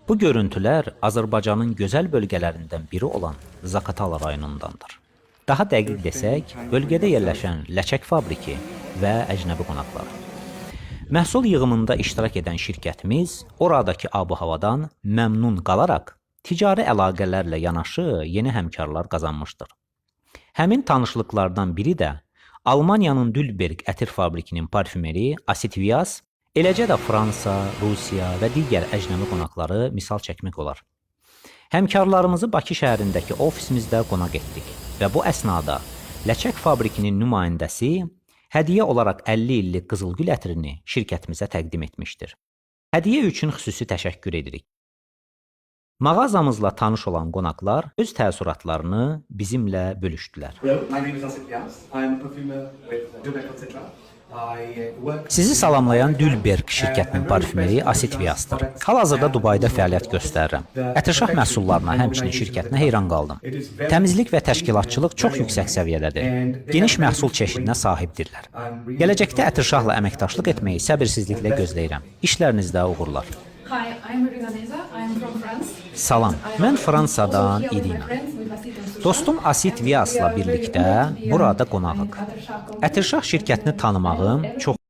Bu görüntülər Azərbaycanın gözəl bölgələrindən biri olan Zaqatala rayonundandır. Daha dəqiq desək, bölgədə yerləşən ləçək fabriki və əcnəbi qonaqları. Məhsul yığımında iştirak edən şirkətimiz oradakı ab-havadan məmnun qalaraq ticari əlaqələrlə yanaşı yeni həmkarlar qazanmışdır. Həmin tanışlıqlardan biri də Almaniyanın Dülberg ətir fabrikinin parfümeri Asit Vias, eləcə də Fransa, Rusiya və digər əcnəbi qonaqları misal çəkmək olar. Həmkarlarımızı Bakı şəhərindəki ofisimizdə qonaq etdik və bu əsnada ləçək fabrikinin nümayəndəsi hədiyyə olaraq 50 illik qızılgül ətrini şirkətimizə təqdim etmişdir. Hədiyyə üçün xüsusi təşəkkür edirik. Mağazamızla tanış olan qonaqlar öz təəssüratlarını bizimlə bölüşdülər. Sizi salamlayan Dülberg şirkətinin parfümeri Asit Viasdır. Hal-hazırda Dubayda fəaliyyət göstərirəm. Ətirşax məhsullarına, həmçinin şirkətinə heyran qaldım. Təmizlik və təşkilatçılıq çox yüksək səviyyədədir. Geniş məhsul çeşidinə sahibdirlər. Gələcəkdə ətirşaxla əməkdaşlıq etməyi səbirsizliklə gözləyirəm. İşlərinizdə uğurlar. Salam, mən Fransadan İrina. Dostum Asit Viasla birlikdə burada qonağıq. Ətirşax şirkətini tanımağım çox